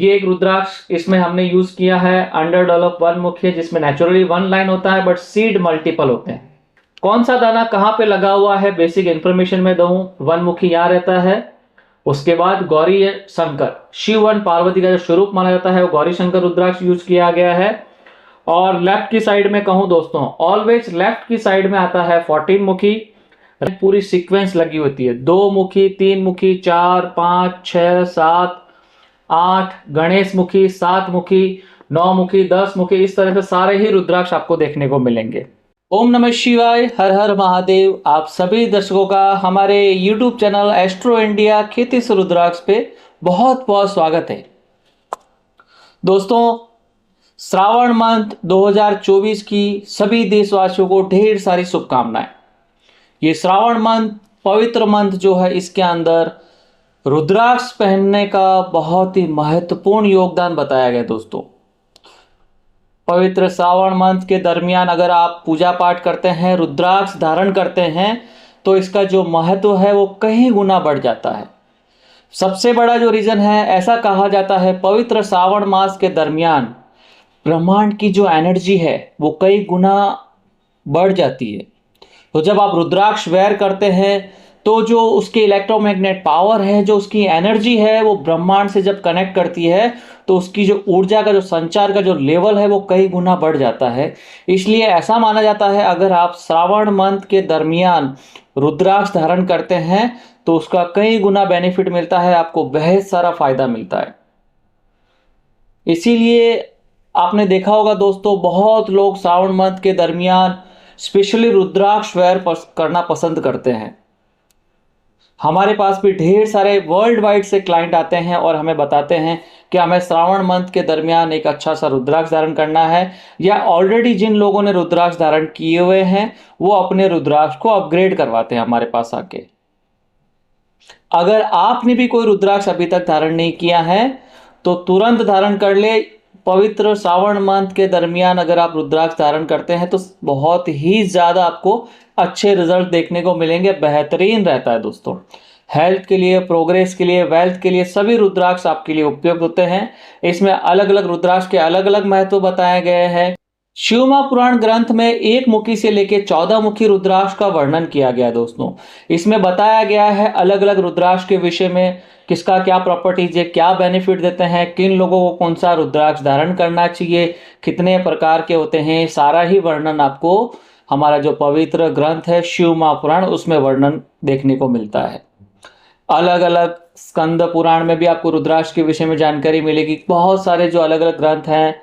ये एक रुद्राक्ष इसमें हमने यूज किया है अंडर डेवलप वन मुखी, जिसमें नेचुरली वन लाइन होता है बट सीड मल्टीपल होते हैं। कौन सा दाना कहां पे लगा हुआ है बेसिक इंफॉर्मेशन में दूं। वन मुखी यहां रहता है, उसके बाद गौरी शंकर, शिव वन पार्वती का जो स्वरूप माना जाता है वो गौरी शंकर रुद्राक्ष यूज किया गया है। और लेफ्ट की साइड में कहूं दोस्तों, ऑलवेज लेफ्ट की साइड में आता है 14 मुखी, पूरी सीक्वेंस लगी होती है, 2 मुखी, 3 मुखी, 4, 5, 6, 7, 8, गणेश मुखी, 7 मुखी, 9 मुखी, 10 मुखी, इस तरह से सारे ही रुद्राक्ष आपको देखने को मिलेंगे। ओम नमः शिवाय, हर हर महादेव। आप सभी दर्शकों का हमारे YouTube चैनल एस्ट्रो इंडिया खेती से रुद्राक्ष पे बहुत बहुत स्वागत है। दोस्तों, श्रावण मंथ 2024 की सभी देशवासियों को ढेर सारी शुभकामनाएं। ये श्रावण मंथ, पवित्र मंथ जो है, इसके अंदर रुद्राक्ष पहनने का बहुत ही महत्वपूर्ण योगदान बताया गया। दोस्तों, पवित्र श्रावण मंथ के दरमियान अगर आप पूजा पाठ करते हैं, रुद्राक्ष धारण करते हैं, तो इसका जो महत्व है वो कई गुना बढ़ जाता है। सबसे बड़ा जो रीजन है, ऐसा कहा जाता है पवित्र श्रावण मास के दरमियान ब्रह्मांड की जो एनर्जी है वो कई गुना बढ़ जाती है। तो जब आप रुद्राक्ष वेयर करते हैं तो जो उसके इलेक्ट्रोमैग्नेट पावर है, जो उसकी एनर्जी है, वो ब्रह्मांड से जब कनेक्ट करती है तो उसकी जो ऊर्जा का, जो संचार का जो लेवल है वो कई गुना बढ़ जाता है। इसलिए ऐसा माना जाता है अगर आप श्रावण मंथ के दरमियान रुद्राक्ष धारण करते हैं तो उसका कई गुना बेनिफिट मिलता है, आपको बेहद सारा फायदा मिलता है। इसीलिए आपने देखा होगा दोस्तों, बहुत लोग श्रावण मंथ के दरमियान स्पेशली रुद्राक्ष वेयर करना पसंद करते हैं। हमारे पास भी ढेर सारे वर्ल्ड वाइड से क्लाइंट आते हैं और हमें बताते हैं कि हमें श्रावण मंथ के दरमियान एक अच्छा सा रुद्राक्ष धारण करना है, या ऑलरेडी जिन लोगों ने रुद्राक्ष धारण किए हुए हैं वो अपने रुद्राक्ष को अपग्रेड करवाते हैं हमारे पास आके। अगर आपने भी कोई रुद्राक्ष अभी तक धारण नहीं किया है तो तुरंत धारण कर ले। पवित्र श्रावण मंथ के दरमियान अगर आप रुद्राक्ष धारण करते हैं तो बहुत ही ज़्यादा आपको अच्छे रिजल्ट देखने को मिलेंगे, बेहतरीन रहता है दोस्तों। हेल्थ के लिए, प्रोग्रेस के लिए, वेल्थ के लिए सभी रुद्राक्ष आपके लिए उपयुक्त होते हैं। इसमें अलग अलग रुद्राक्ष के अलग अलग महत्व बताए गए हैं। शिव महापुराण ग्रंथ में 1 मुखी से लेकर 14 मुखी रुद्राक्ष का वर्णन किया गया है दोस्तों। इसमें बताया गया है अलग अलग रुद्राक्ष के विषय में, किसका क्या प्रॉपर्टीज है, क्या बेनिफिट देते हैं, किन लोगों को कौन सा रुद्राक्ष धारण करना चाहिए, कितने प्रकार के होते हैं, सारा ही वर्णन आपको हमारा जो पवित्र ग्रंथ है शिव महापुराण, उसमें वर्णन देखने को मिलता है। अलग अलग स्कंद पुराण में भी आपको रुद्राक्ष के विषय में जानकारी मिलेगी। बहुत सारे जो अलग अलग ग्रंथ हैं,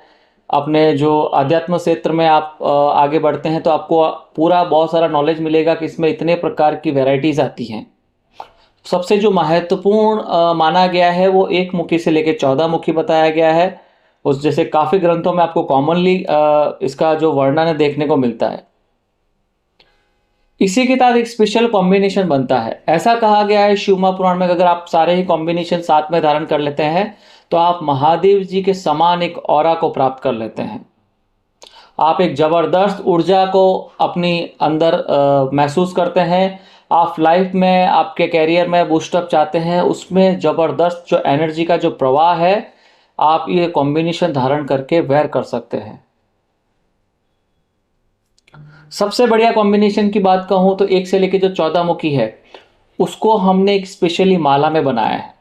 अपने जो अध्यात्म क्षेत्र में आप आगे बढ़ते हैं तो आपको पूरा बहुत सारा नॉलेज मिलेगा कि इसमें इतने प्रकार की वैरायटीज आती हैं। सबसे जो महत्वपूर्ण माना गया है वो 1 मुखी से लेकर 14 मुखी बताया गया है। उस जैसे काफ़ी ग्रंथों में आपको कॉमनली इसका जो वर्णन है देखने को मिलता है। इसी के साथ एक स्पेशल कॉम्बिनेशन बनता है। ऐसा कहा गया है शिव महापुराण में, अगर आप सारे ही कॉम्बिनेशन साथ में धारण कर लेते हैं तो आप महादेव जी के समान एक ऑरा को प्राप्त कर लेते हैं। आप एक जबरदस्त ऊर्जा को अपनी अंदर महसूस करते हैं। आप लाइफ में, आपके कैरियर में बूस्टअप चाहते हैं, उसमें जबरदस्त जो एनर्जी का जो प्रवाह है, आप ये कॉम्बिनेशन धारण करके वेयर कर सकते हैं। सबसे बढ़िया कॉम्बिनेशन की बात कहूं तो 1 से लेकर जो 14 मुखी है उसको हमने एक स्पेशली माला में बनाया है।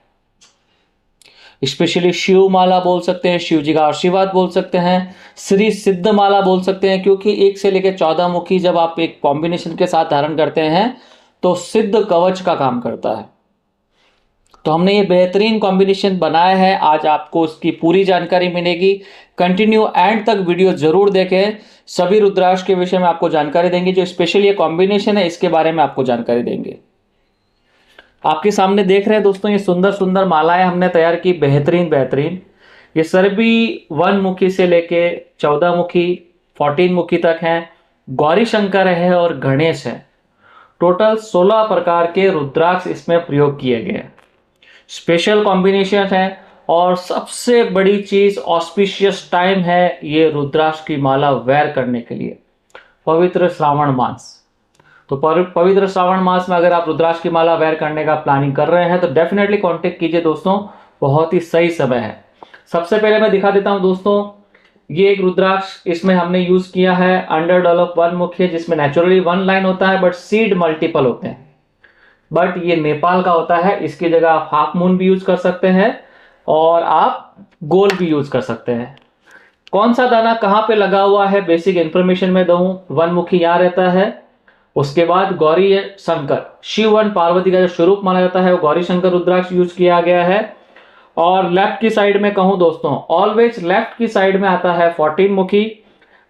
स्पेशली शिव माला बोल सकते हैं, शिव जी का आशीर्वाद बोल सकते हैं, श्री सिद्ध माला बोल सकते हैं, क्योंकि 1 से लेकर 14 मुखी जब आप एक कॉम्बिनेशन के साथ धारण करते हैं तो सिद्ध कवच का काम करता है। तो हमने ये बेहतरीन कॉम्बिनेशन बनाया है। आज आपको इसकी पूरी जानकारी मिलेगी। कंटिन्यू एंड तक वीडियो जरूर देखें। सभी रुद्राक्ष के विषय में आपको जानकारी देंगे। जो स्पेशल ये कॉम्बिनेशन है इसके बारे में आपको जानकारी देंगे। आपके सामने देख रहे हैं दोस्तों, ये सुंदर सुंदर मालाएं हमने तैयार की, बेहतरीन बेहतरीन। ये सभी 1 मुखी से लेके 14 मुखी, 14 मुखी तक हैं। गौरी शंकर है और गणेश है। टोटल 16 प्रकार के रुद्राक्ष इसमें प्रयोग किए गए हैं। स्पेशल कॉम्बिनेशन है और सबसे बड़ी चीज ऑस्पिशियस टाइम है ये रुद्राक्ष की माला वेयर करने के लिए, पवित्र श्रावण मास। तो पवित्र श्रावण मास में अगर आप रुद्राक्ष की माला वेयर करने का प्लानिंग कर रहे हैं तो डेफिनेटली कांटेक्ट कीजिए दोस्तों, बहुत ही सही समय है। सबसे पहले मैं दिखा देता हूं दोस्तों, ये एक रुद्राक्ष इसमें हमने यूज किया है अंडर डेवलप वन मुखी है, जिसमें नेचुरली वन लाइन होता है बट सीड मल्टीपल होते हैं। बट ये नेपाल का होता है, इसकी जगह आप हाफ मून भी यूज कर सकते हैं और आप गोल भी यूज कर सकते हैं। कौन सा दाना कहाँ पे लगा हुआ है बेसिक इंफॉर्मेशन में दूं। वन मुखी यहाँ रहता है, उसके बाद गौरी शंकर शिव वन पार्वती का जो स्वरूप माना जाता है वो गौरी शंकर रुद्राक्ष यूज किया गया है। और लेफ्ट की साइड में कहूं दोस्तों, ऑलवेज लेफ्ट की साइड में आता है 14 मुखी,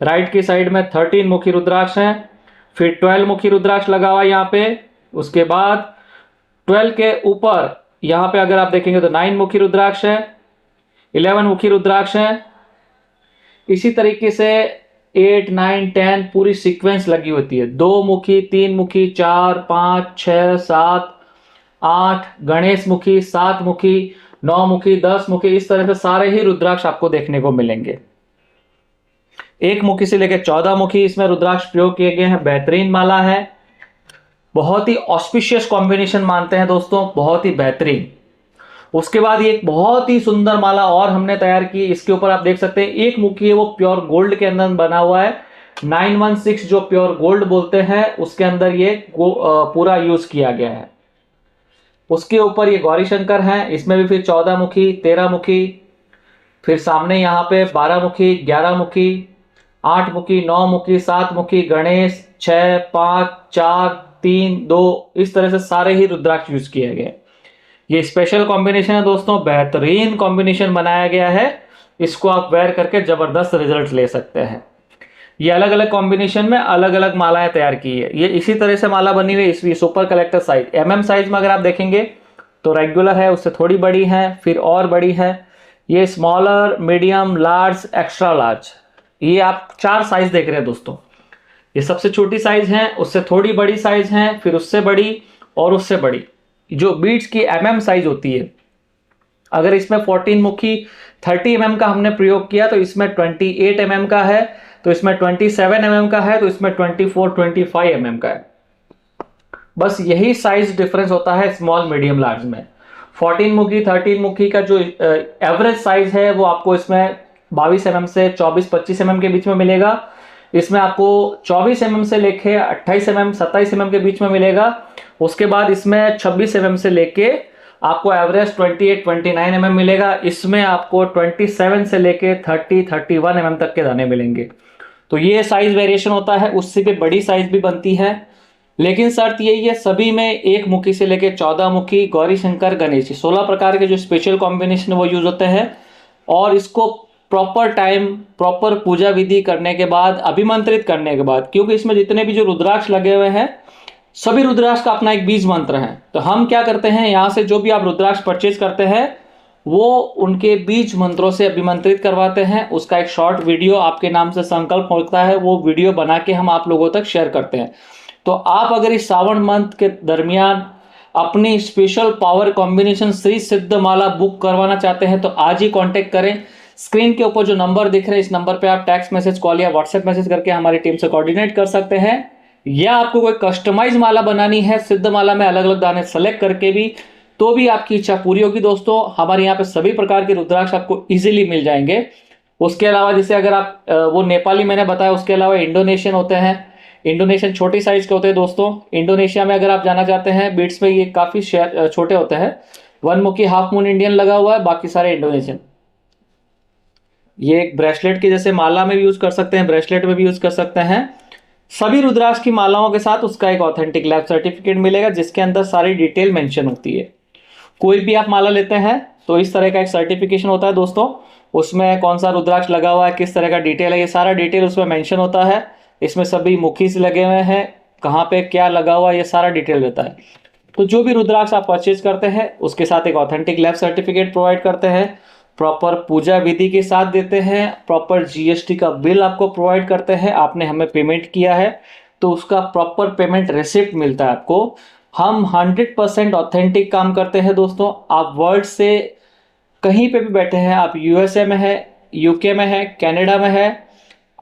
राइट की साइड में 13 मुखी रुद्राक्ष है, फिर 12 मुखी रुद्राक्ष लगा हुआ है यहाँ पे। उसके बाद 12 के ऊपर यहाँ पे अगर आप देखेंगे तो 9 मुखी रुद्राक्ष है, 11 मुखी रुद्राक्ष है। इसी तरीके से 8, 9, 10 पूरी सीक्वेंस लगी होती है, 2 मुखी, 3 मुखी, 4, 5, 6, 7, 8, गणेश मुखी, 7 मुखी, 9 मुखी, 10 मुखी, इस तरह से सारे ही रुद्राक्ष आपको देखने को मिलेंगे। 1 मुखी से लेकर 14 मुखी इसमें रुद्राक्ष प्रयोग किए गए हैं। बेहतरीन माला है, बहुत ही ऑस्पिशियस कॉम्बिनेशन मानते हैं दोस्तों, बहुत ही बेहतरीन। उसके बाद ये एक बहुत ही सुंदर माला और हमने तैयार की, इसके ऊपर आप देख सकते हैं 1 मुखी है वो प्योर गोल्ड के अंदर बना हुआ है, 916 जो प्योर गोल्ड बोलते हैं उसके अंदर ये पूरा यूज किया गया है। उसके ऊपर ये गौरी शंकर है, इसमें भी फिर 14 मुखी, 13 मुखी, फिर सामने यहाँ पे 12 मुखी, 11 मुखी, 8 मुखी, 9 मुखी, 7 मुखी, गणेश, 6, 5, 4, 3, 2, इस तरह से सारे ही रुद्राक्ष यूज किए गए। ये स्पेशल कॉम्बिनेशन है दोस्तों, बेहतरीन कॉम्बिनेशन बनाया गया है, इसको आप वेयर करके जबरदस्त रिजल्ट ले सकते हैं। ये अलग अलग कॉम्बिनेशन में अलग अलग मालाएं तैयार की है। ये इसी तरह से माला बनी हुई है, इसकी super collector size mm size में अगर आप देखेंगे तो रेगुलर है, उससे थोड़ी बड़ी है, फिर और बड़ी है। ये smaller, medium, large, extra large, ये आप 4 साइज देख रहे हैं दोस्तों। ये सबसे छोटी साइज है, उससे थोड़ी बड़ी साइज है, फिर उससे बड़ी और उससे बड़ी। जो बीड्स की mm साइज होती है, अगर इसमें 14 मुखी 30 mm का हमने प्रयोग किया तो इसमें 28 mm का है, तो इसमें 27 mm का है, तो इसमें 24-25 mm का है। बस यही साइज डिफरेंस होता है स्मॉल, मीडियम, लार्ज में। 14 मुखी 13 मुखी का जो एवरेज साइज है वो आपको इसमें 22 mm से 24-25 mm के बीच में मिलेगा। इसमें आपको 24 mm से लेके 28 mm 27 mm के बीच में मिलेगा। उसके बाद इसमें 26 mm से लेके आपको एवरेज 28-29 mm मिलेगा। इसमें आपको 27 से लेके 30-31 mm तक के दाने मिलेंगे। तो ये साइज वेरिएशन होता है, उससे भी बड़ी साइज भी बनती है, लेकिन शर्त यही है सभी में 1 मुखी से लेके 14 मुखी, गौरी शंकर, गणेश, 16 प्रकार के जो स्पेशल कॉम्बिनेशन वो यूज होते हैं। और इसको प्रॉपर टाइम, प्रॉपर पूजा विधि करने के बाद, अभिमंत्रित करने के बाद, क्योंकि इसमें जितने भी जो रुद्राक्ष लगे हुए हैं सभी रुद्राक्ष का अपना एक बीज मंत्र है। तो हम क्या करते हैं, यहाँ से जो भी आप रुद्राक्ष परचेज करते हैं वो उनके बीज मंत्रों से अभिमंत्रित करवाते हैं। उसका एक शॉर्ट वीडियो आपके नाम से संकल्प होता है, वो वीडियो बना के हम आप लोगों तक शेयर करते हैं। तो आप अगर इस सावन मंथ के दरमियान अपनी स्पेशल पावर कॉम्बिनेशन श्री सिद्ध माला बुक करवाना चाहते हैं तो आज ही कांटेक्ट करें। स्क्रीन के ऊपर जो नंबर दिख रहे हैं इस नंबर पे आप टेक्स्ट मैसेज, कॉल या व्हाट्सएप मैसेज करके हमारी टीम से कोऑर्डिनेट कर सकते हैं। या आपको कोई कस्टमाइज माला बनानी है सिद्ध माला में अलग अलग दाने सेलेक्ट करके भी, तो भी आपकी इच्छा पूरी होगी दोस्तों। हमारे यहाँ पे सभी प्रकार के रुद्राक्ष आपको इजीली मिल जाएंगे। उसके अलावा जैसे अगर आप वो नेपाली मैंने बताया, उसके अलावा इंडोनेशियन होते हैं। इंडोनेशियन छोटी साइज के होते हैं दोस्तों। इंडोनेशिया में अगर आप जाना चाहते हैं, बीट्स में ये काफी छोटे होते हैं। 1 मुखी हाफ मून इंडियन लगा हुआ है, बाकी सारे इंडोनेशियन। ये एक ब्रेसलेट के जैसे माला में भी यूज कर सकते हैं, ब्रेसलेट में भी यूज कर सकते हैं। सभी रुद्राक्ष की मालाओं के साथ उसका एक ऑथेंटिक लैब सर्टिफिकेट मिलेगा जिसके अंदर सारी डिटेल मेंशन होती है। कोई भी आप माला लेते हैं तो इस तरह का एक सर्टिफिकेशन होता है दोस्तों, उसमें कौन सा रुद्राक्ष लगा हुआ है, किस तरह का डिटेल है, ये सारा डिटेल उसमें मेंशन होता है। इसमें सभी मुखी से लगे हुए हैं, कहाँ पे क्या लगा हुआ है, ये सारा डिटेल रहता है। तो जो भी रुद्राक्ष आप परचेज करते हैं उसके साथ एक ऑथेंटिक लैब सर्टिफिकेट प्रोवाइड करते हैं, प्रॉपर पूजा विधि के साथ देते हैं, प्रॉपर जीएसटी का बिल आपको प्रोवाइड करते हैं। आपने हमें पेमेंट किया है तो उसका प्रॉपर पेमेंट रिसिप्ट मिलता है आपको। हम 100% ऑथेंटिक काम करते हैं दोस्तों। आप वर्ल्ड से कहीं पे भी बैठे हैं, आप यूएसए में है, यूके में है, कनाडा में है,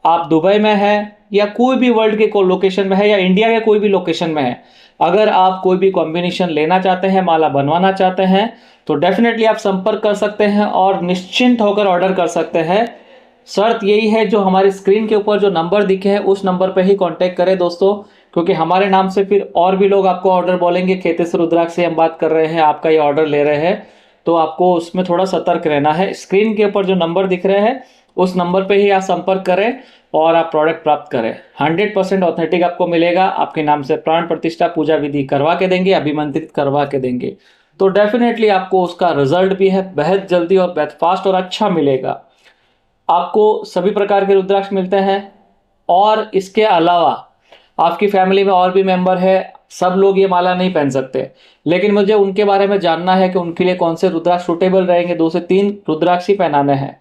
आप दुबई में है, या कोई भी वर्ल्ड के लोकेशन में है, या इंडिया के कोई भी लोकेशन में है, अगर आप कोई भी कॉम्बिनेशन लेना चाहते हैं, माला बनवाना चाहते हैं, तो डेफिनेटली आप संपर्क कर सकते हैं और निश्चिंत होकर ऑर्डर कर सकते हैं। शर्त यही है, जो हमारी स्क्रीन के ऊपर जो नंबर दिखे हैं उस नंबर पे ही कांटेक्ट करें दोस्तों, क्योंकि हमारे नाम से फिर और भी लोग आपको ऑर्डर बोलेंगे, खेतेश्वर रुद्राक्ष से हम बात कर रहे हैं, आपका ये ऑर्डर ले रहे हैं, तो आपको उसमें थोड़ा सतर्क रहना है। स्क्रीन के ऊपर जो नंबर दिख रहे हैं उस नंबर पे ही आप संपर्क करें और आप प्रोडक्ट प्राप्त करें। 100% ऑथेंटिक आपको मिलेगा। आपके नाम से प्राण प्रतिष्ठा पूजा विधि करवा के देंगे, अभिमंत्रित करवा के देंगे, तो डेफिनेटली आपको उसका रिजल्ट भी है बेहद जल्दी और बेहद फास्ट और अच्छा मिलेगा। आपको सभी प्रकार के रुद्राक्ष मिलते हैं और इसके अलावा आपकी फैमिली में और भी मेंबर है, सब लोग ये माला नहीं पहन सकते, लेकिन मुझे उनके बारे में जानना है कि उनके लिए कौन से रुद्राक्ष सूटेबल रहेंगे। 2 से 3 रुद्राक्ष ही पहनाने हैं,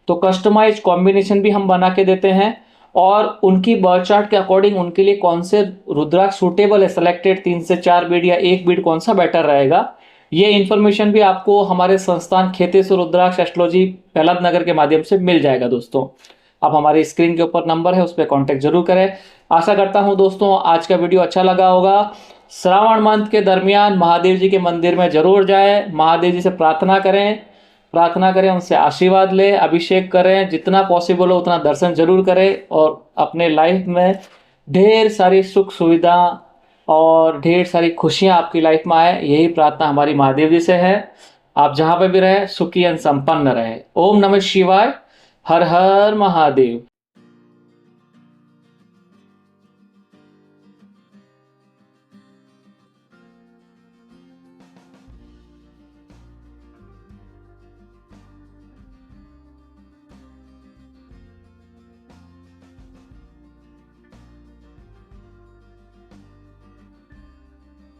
तो कस्टमाइज कॉम्बिनेशन भी हम बना के देते हैं और उनकी बर्थ चार्ट के अकॉर्डिंग उनके लिए कौन से रुद्राक्ष सूटेबल है, सेलेक्टेड 3 से 4 बीड या 1 बीड कौन सा बेटर रहेगा, ये इन्फॉर्मेशन भी आपको हमारे संस्थान खेतेश्वर रुद्राक्ष एस्ट्रोलॉजी पहलाद नगर के माध्यम से मिल जाएगा दोस्तों। आप हमारी स्क्रीन के ऊपर नंबर है, उस पर कॉन्टेक्ट जरूर करें। आशा करता हूं दोस्तों आज का वीडियो अच्छा लगा होगा। श्रावण मंथ के दरमियान महादेव जी के मंदिर में जरूर जाएं, महादेव जी से प्रार्थना करें, उनसे आशीर्वाद लें, अभिषेक करें, जितना पॉसिबल हो उतना दर्शन जरूर करें और अपने लाइफ में ढेर सारी सुख सुविधा और ढेर सारी खुशियां आपकी लाइफ में आए, यही प्रार्थना हमारी महादेव जी से है। आप जहां पे भी रहे सुखी एवं संपन्न रहे। ओम नमः शिवाय। हर हर महादेव।